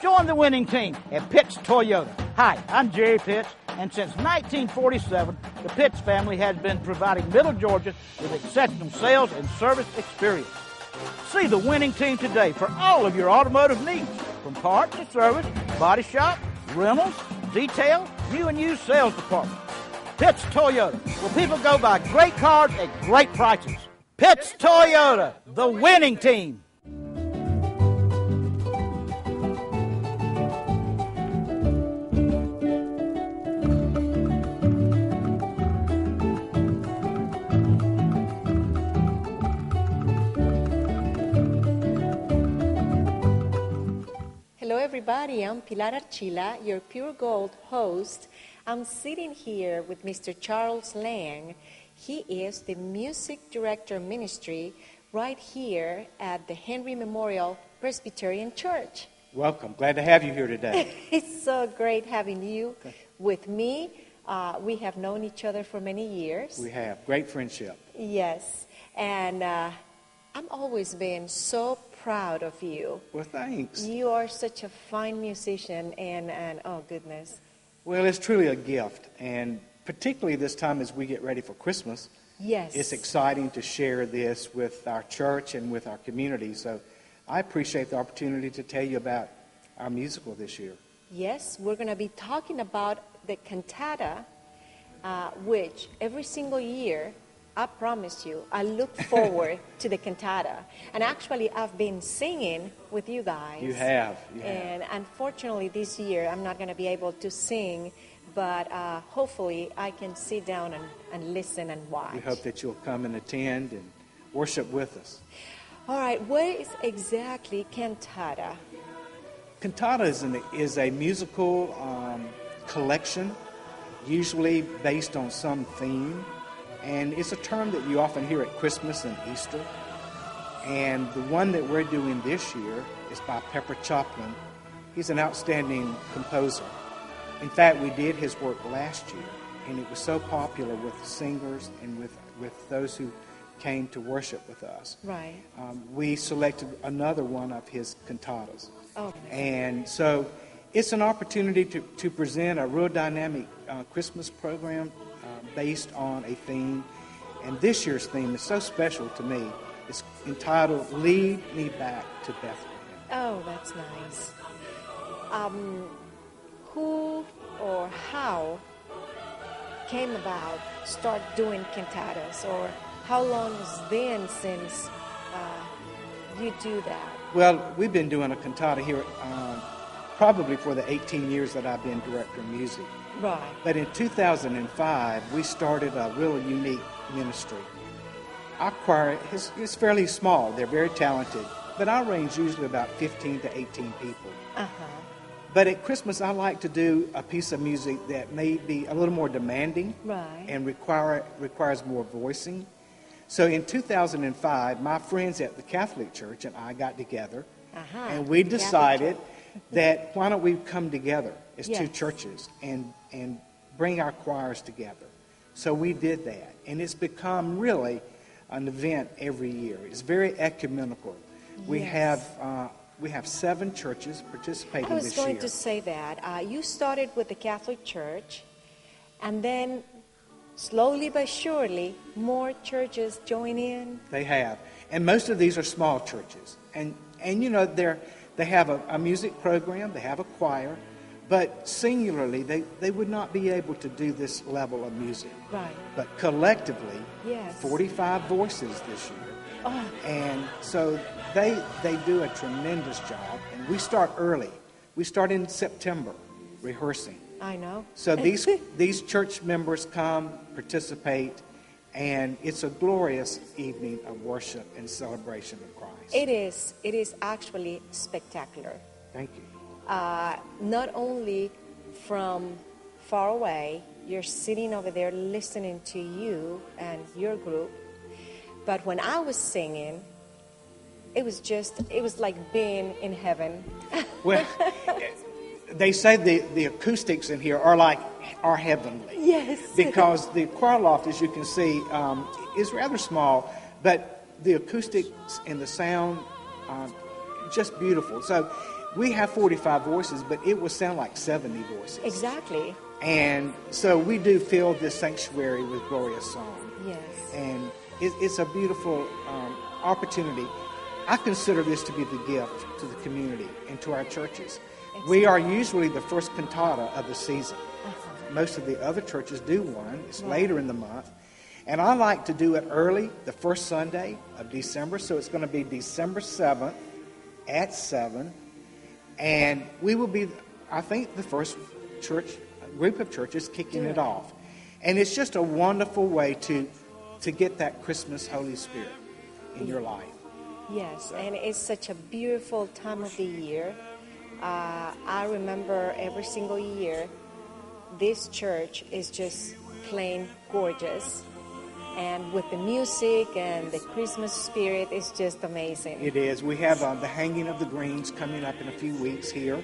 Join the winning team at Pitts Toyota. Hi, I'm Jerry Pitts, and since 1947, the Pitts family has been providing Middle Georgia with exceptional sales and service experience. See the winning team today for all of your automotive needs, from parts to service, body shop, rentals, detail, new and used sales department. Pitts Toyota, where people go buy great cars at great prices. Pitts Toyota, the winning team. Hello everybody, I'm Pilar Archila, your Pure Gold host. I'm sitting here with Mr. Charles Lang. He is the music director ministry right here at the Henry Memorial Presbyterian Church. Welcome. Glad to have you here today. It's so great having you with me. We have known each other for many years. We have. Great friendship. Yes. And I'm always been so proud of you. Well, thanks. You are such a fine musician and oh goodness. Well, it's truly a gift, and particularly this time as we get ready for Christmas. Yes. It's exciting to share this with our church and with our community, so I appreciate the opportunity to tell you about our musical this year. Yes, we're going to be talking about the cantata, which every single year, I promise you, I look forward to the cantata. And actually, I've been singing with you guys. You have. And unfortunately, this year, I'm not going to be able to sing, but hopefully, I can sit down and listen and watch. We hope that you'll come and attend and worship with us. All right, what is exactly cantata? Cantata is a musical collection, usually based on some theme. And it's a term that you often hear at Christmas and Easter. And the one that we're doing this year is by Pepper Choplin. He's an outstanding composer. In fact, we did his work last year, and it was so popular with the singers and with those who came to worship with us. Right. We selected another one of his cantatas. Oh. And so it's an opportunity to present a real dynamic Christmas program based on a theme. And this year's theme is so special to me. It's entitled, Lead Me Back to Bethlehem. Oh, that's nice. Who or how came about start doing cantatas, or how long has it been since you do that? Well, we've been doing a cantata here probably for the 18 years that I've been director of music. Right. But in 2005, we started a really unique ministry. Our choir is fairly small. They're very talented, but our range usually about 15 to 18 people. Uh-huh. But at Christmas, I like to do a piece of music that may be a little more demanding, right, and requires more voicing. So in 2005, my friends at the Catholic Church and I got together, and we decided that why don't we come together as two churches and bring our choirs together. So we did that, and it's become really an event every year. It's very ecumenical. We have 7 churches participating this year. I was going to say that. You started with the Catholic Church, and then slowly but surely, more churches join in. They have. And most of these are small churches. And you know, they have a music program, they have a choir, but singularly, they would not be able to do this level of music. Right. But collectively, yes, 45 voices this year. Oh. And so they do a tremendous job. And we start early. We start in September rehearsing. I know. So these church members come, participate, and it's a glorious evening of worship and celebration of Christ. It is. It is actually spectacular. Thank you. Not only from far away, you're sitting over there listening to you and your group, but when I was singing, it was like being in heaven. Well, they say the acoustics in here are heavenly. Yes. Because the choir loft, as you can see, is rather small, but the acoustics and the sound are just beautiful. So we have 45 voices, but it will sound like 70 voices. Exactly. And so we do fill this sanctuary with glorious song. Yes. And it's a beautiful opportunity. I consider this to be the gift to the community and to our churches. Exactly. We are usually the first cantata of the season. Most of the other churches do one. It's later in the month. And I like to do it early, the first Sunday of December. So it's going to be December 7th at 7. And we will be, I think, the first group of churches kicking it off. And it's just a wonderful way to get that Christmas Holy Spirit in your life. Yes, and it's such a beautiful time of the year. I remember every single year, this church is just plain gorgeous. And with the music and the Christmas spirit, it's just amazing. It is. We have the hanging of the greens coming up in a few weeks here.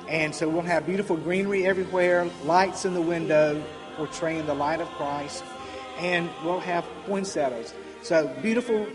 And so we'll have beautiful greenery everywhere, lights in the window portraying the light of Christ. And we'll have poinsettias. So beautiful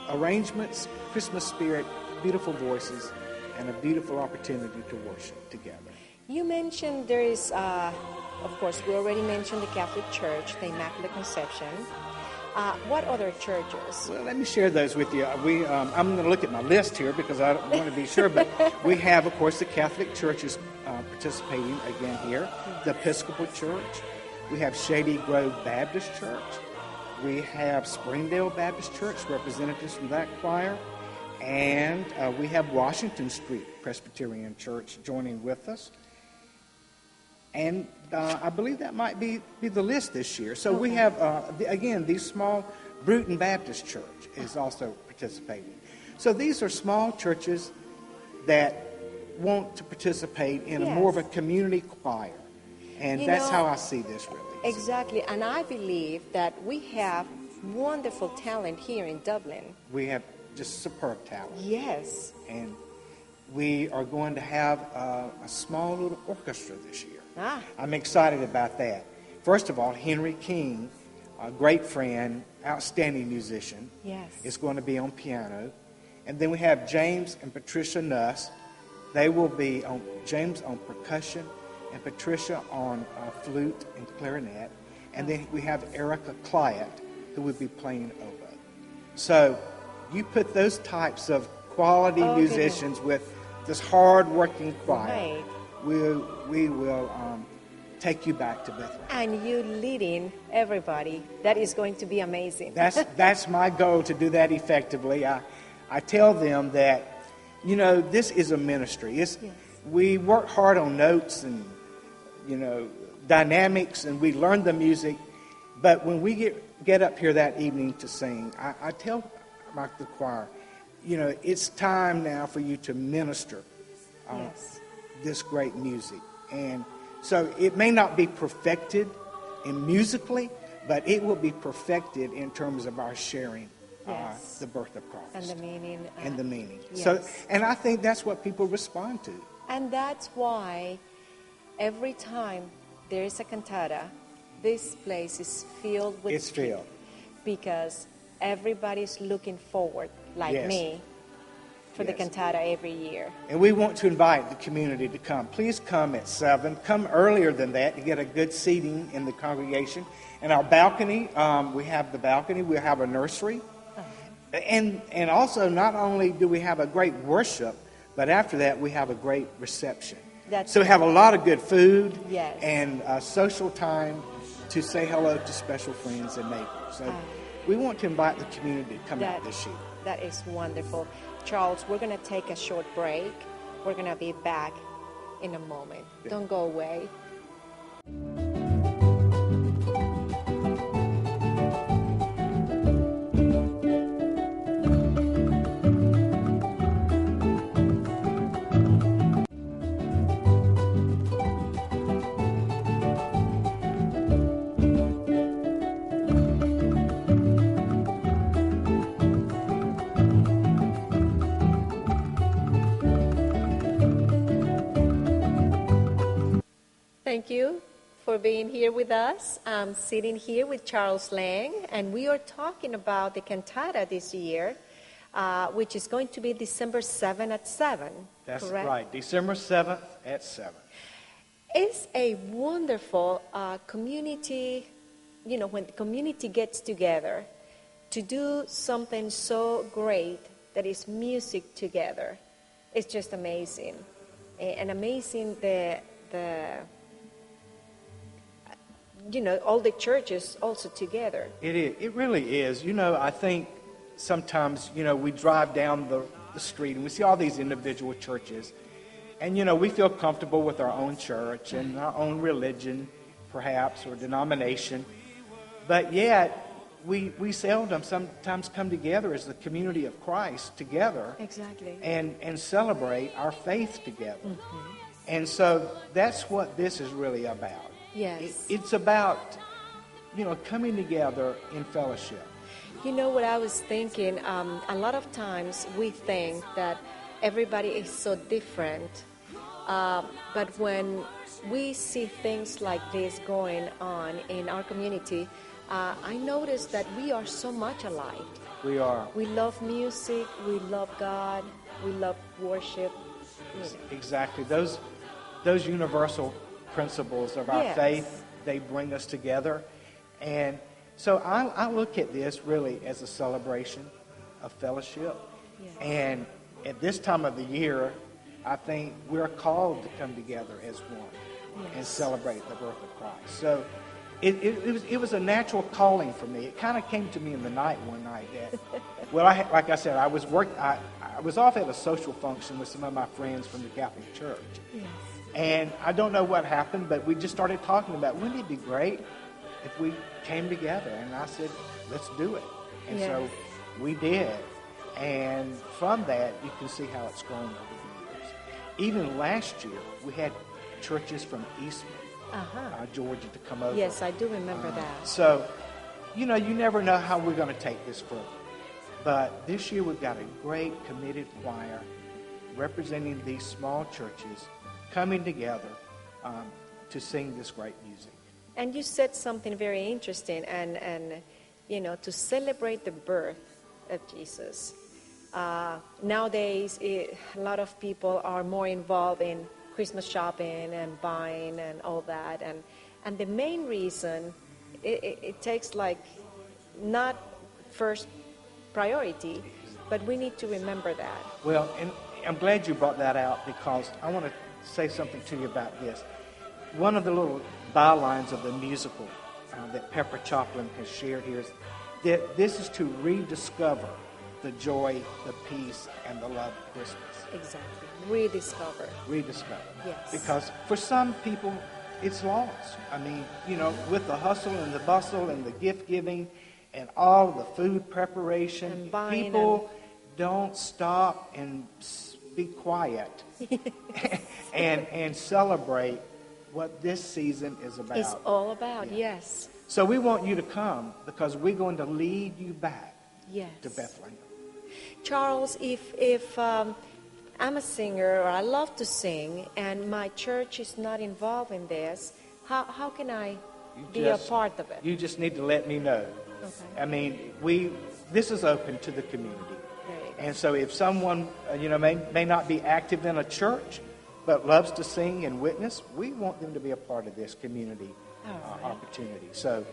arrangements, Christmas spirit, beautiful voices, and a beautiful opportunity to worship together. You mentioned there is, of course, we already mentioned the Catholic Church, the Immaculate Conception. What other churches? Well, let me share those with you. I'm going to look at my list here because I don't want to be sure, but we have, of course, the Catholic churches participating again here, the Episcopal Church. We have Shady Grove Baptist Church. We have Springdale Baptist Church, representatives from that choir. And we have Washington Street Presbyterian Church joining with us. And I believe that might be the list this year. So we have, again, these small, Bruton Baptist Church is also participating. So these are small churches that want to participate in a more of a community choir. And that's how I see this, really. Exactly. And I believe that we have wonderful talent here in Dublin. We have just superb talent. Yes. And we are going to have a small little orchestra this year. I'm excited about that. First of all, Henry King, a great friend, outstanding musician, is going to be on piano. And then we have James and Patricia Nuss. They will be on James on percussion and Patricia on flute and clarinet. And then we have Erica Clyett, who will be playing oboe. So you put those types of quality musicians with this hard-working choir, we will take you back to Bethlehem. And you leading everybody. That is going to be amazing. That's my goal, to do that effectively. I tell them that, this is a ministry. We work hard on notes and, dynamics, and we learn the music. But when we get up here that evening to sing, I tell the choir, it's time now for you to minister this great music. And so it may not be perfected musically, but it will be perfected in terms of our sharing the birth of Christ. And the meaning. And the meaning. Yes. So, and I think that's what people respond to. And that's why every time there is a cantata, this place is filled with It's filled. Because everybody's looking forward, like me, for the cantata every year. And we want to invite the community to come. Please come at 7. Come earlier than that to get a good seating in the congregation. And our balcony, we have the balcony. We have a nursery. And also, not only do we have a great worship, but after that, we have a great reception. So we have a lot of good food and social time to say hello to special friends and neighbors. So we want to invite the community to come out this year. That is wonderful. Charles, we're going to take a short break. We're going to be back in a moment. Don't go away. Thank you for being here with us. I'm sitting here with Charles Lang, and we are talking about the cantata this year, which is going to be December 7 at 7. That's correct? right. December 7th at 7. It's a wonderful community, when the community gets together to do something so great that is music together. It's just amazing. And amazing all the churches also together. It is. It really is. I think sometimes, we drive down the street and we see all these individual churches. And, we feel comfortable with our own church and our own religion, perhaps, or denomination. But yet, we seldom sometimes come together as the community of Christ together. Exactly. And celebrate our faith together. Mm-hmm. And so that's what this is really about. Yes. It's about, coming together in fellowship. You know what I was thinking? A lot of times we think that everybody is so different. But when we see things like this going on in our community, I notice that we are so much alike. We are. We love music, we love God, we love worship. Exactly. Those universal principles of our Yes. faith, they bring us together. And so I look at this really as a celebration of fellowship. Yes. And at this time of the year, I think we're called to come together as one and celebrate the birth of Christ. So it was a natural calling for me. It kind of came to me in the night one night that, well, like I said, I was off at a social function with some of my friends from the Catholic Church. Yes. And I don't know what happened, but we just started talking about, wouldn't it be great if we came together? And I said, let's do it. And so we did. And from that, you can see how it's grown over the years. Even last year, we had churches from Eastman, Georgia, to come over. Yes, I do remember that. So, you never know how we're going to take this further. But this year, we've got a great committed choir representing these small churches coming together to sing this great music. And you said something very interesting, and to celebrate the birth of Jesus. Nowadays, a lot of people are more involved in Christmas shopping and buying and all that, and the main reason it takes not first priority, but we need to remember that. Well, and I'm glad you brought that out, because I want to say something to you about this. One of the little bylines of the musical that Pepper Choplin has shared here is that this is to rediscover the joy, the peace, and the love of Christmas. Exactly. Rediscover. Rediscover. Yes. Because for some people, it's lost. I mean, with the hustle and the bustle and the gift giving and all the food preparation, and buying, people don't stop and be quiet and celebrate what this season is about. It's all about, yes. So we want you to come, because we're going to lead you back to Bethlehem. Charles, if I'm a singer, or I love to sing, and my church is not involved in this, how can I be a part of it? You just need to let me know. Okay. I mean, this is open to the community. And so if someone, may not be active in a church, but loves to sing and witness, we want them to be a part of this community opportunity. So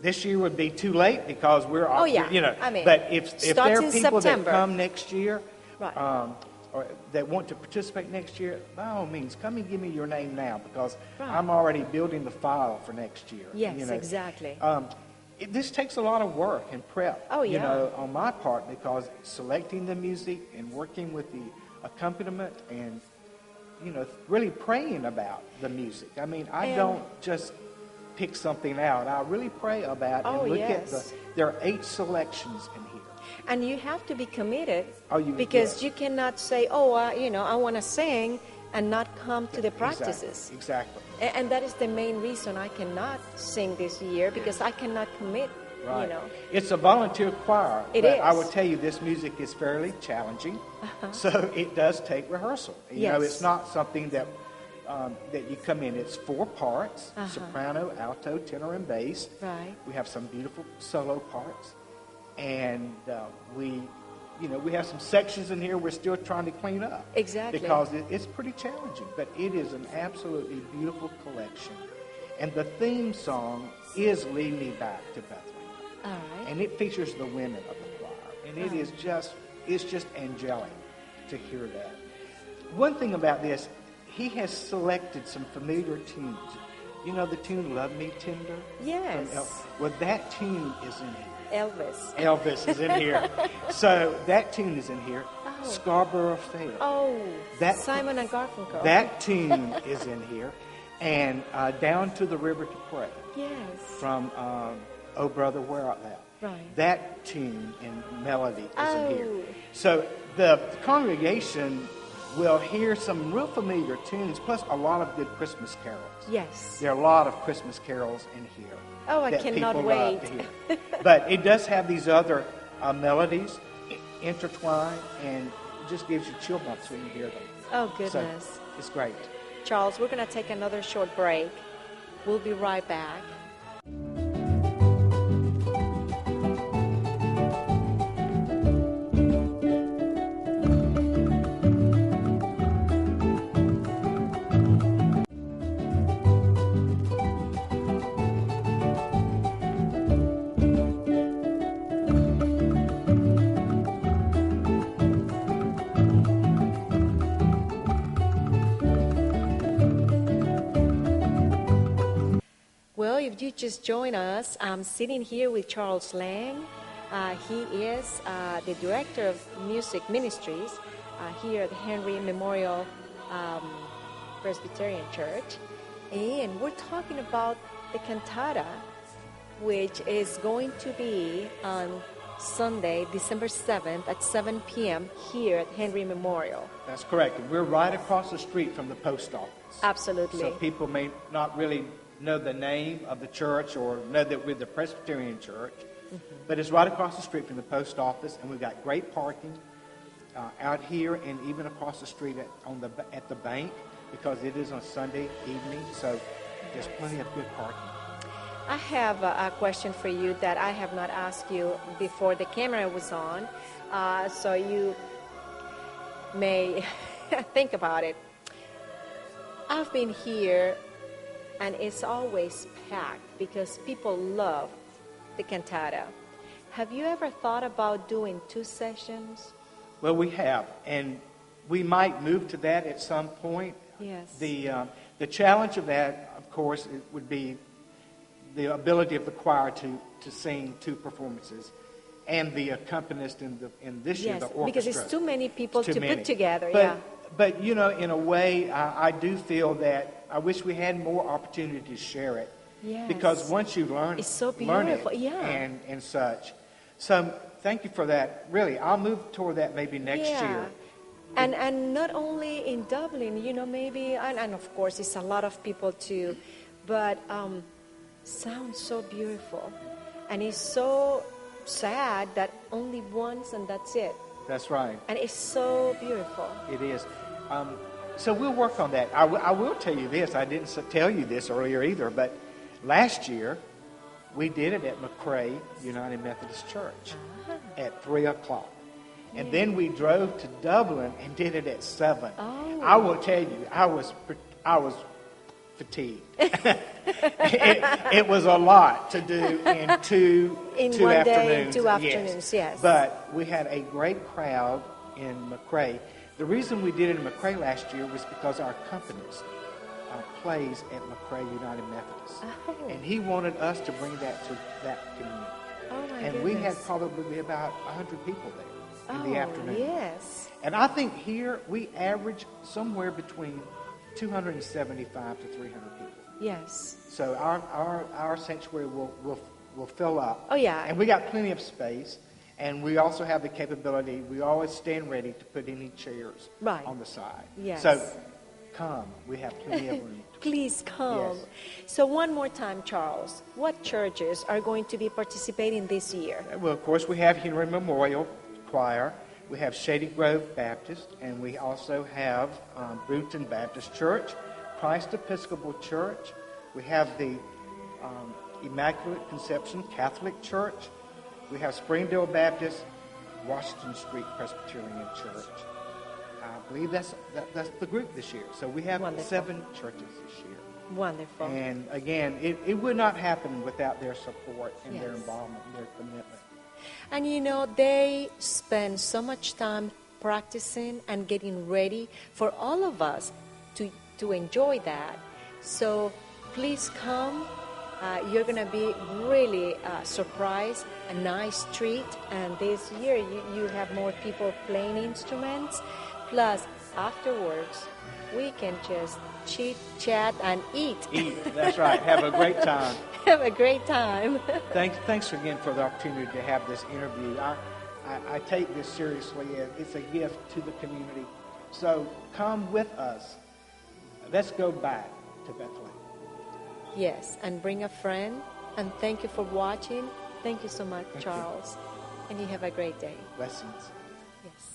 this year would be too late, because we're, but if there are people that come next year, or that want to participate next year, by all means, come and give me your name now, because I'm already building the file for next year. Yes, exactly. This takes a lot of work and prep, on my part, because selecting the music and working with the accompaniment and, really praying about the music. I mean, I don't just pick something out. I really pray about and look at there are 8 selections in here. And you have to be committed, because you cannot say, I want to sing and not come to the practices. Exactly. And that is the main reason I cannot sing this year, because I cannot commit, It's a volunteer choir. It but is. I will tell you, this music is fairly challenging, so it does take rehearsal. It's not something that you come in. It's 4 parts, soprano, alto, tenor, and bass. Right. We have some beautiful solo parts. And we we have some sections in here we're still trying to clean up. Exactly. Because it's pretty challenging, but it is an absolutely beautiful collection. And the theme song is Lead Me Back to Bethlehem. All right. And it features the women of the choir. And it is just angelic to hear that. One thing about this, he has selected some familiar tunes. You know the tune Love Me Tender? Yes. Well, that tune is in here. Elvis is in here. So that tune is in here. Oh. Scarborough Fair. Oh, That, Simon and Garfunkel. That tune is in here. And Down to the River to Pray. Yes. From Oh Brother, Where Art Thou? Right. That tune and melody is in here. Oh. So the congregation will hear some real familiar tunes, plus a lot of good Christmas carols. Yes. There are a lot of Christmas carols in here. Oh, I that cannot people wait. love to hear. But it does have these other melodies intertwined, and it just gives you chill bumps when you hear them. Oh, goodness. So it's great. Charles, we're going to take another short break. We'll be right back. Well, if you just join us, I'm sitting here with Charles Lang. He is the Director of Music Ministries here at the Henry Memorial Presbyterian Church. And we're talking about the cantata, which is going to be on Sunday, December 7th at 7 p.m. here at Henry Memorial. That's correct. We're right across the street from the post office. Absolutely. So people may not really know the name of the church or know that we're the Presbyterian Church, but it's right across the street from the post office, and we've got great parking out here and even across the street at the bank, because it is on Sunday evening, so there's plenty of good parking. I have a question for you that I have not asked you before the camera was on, so you may think about it. I've been here, and it's always packed because people love the cantata. Have you ever thought about doing 2 sessions? Well, we have, and we might move to that at some point. Yes. The challenge of that, of course, it would be the ability of the choir to sing 2 performances, and the accompanist in this year, the orchestra. Because it's too many people to put together. But in a way, I do feel that I wish we had more opportunity to share it. Yes. Because once you learn, it's so learn it beautiful. Yeah. and such. So thank you for that. Really, I'll move toward that maybe next year. And not only in Dublin, maybe, and of course it's a lot of people too, but sounds so beautiful. And it's so sad that only once and that's it. That's right. And it's so beautiful. It is. So we'll work on that. I will tell you this. I didn't tell you this earlier either, but last year we did it at McRae United Methodist Church at 3 o'clock. And then we drove to Dublin and did it at 7. Oh. I will tell you, I was fatigued. it was a lot to do in two one afternoons. day, 2 afternoons, yes. But we had a great crowd in McRae. The reason we did it in McRae last year was because our accompanist plays at McRae United Methodist. Oh. And he wanted us to bring that to that community. Oh, my and goodness. we had probably about 100 people there in the afternoon. Yes. And I think here we average somewhere between 275 to 300 people. Yes. So our sanctuary will fill up. Oh, yeah. And we got plenty of space. And we also have the capability, we always stand ready to put any chairs on the side. Yes. So come. We have plenty of room. Please come. Yes. So one more time, Charles, what churches are going to be participating this year? Well, of course, we have Henry Memorial Choir. We have Shady Grove Baptist. And we also have Bruton Baptist Church, Christ Episcopal Church. We have the Immaculate Conception Catholic Church. We have Springdale Baptist, Washington Street Presbyterian Church. I believe that's the group this year. So we have Wonderful. 7 churches this year. Wonderful. And again, it would not happen without their support and their Yes. involvement, their commitment. And you know, they spend so much time practicing and getting ready for all of us to enjoy that. So please come. You're going to be really surprised, a nice treat. And this year you have more people playing instruments. Plus, afterwards, we can just chit, chat, and eat. Eat, that's right. Have a great time. Have a great time. Thanks again for the opportunity to have this interview. I take this seriously. It's a gift to the community. So come with us. Let's go back to Bethlehem. Yes, and bring a friend. And thank you for watching. Thank you so much, Charles. And you have a great day. Blessings. Yes.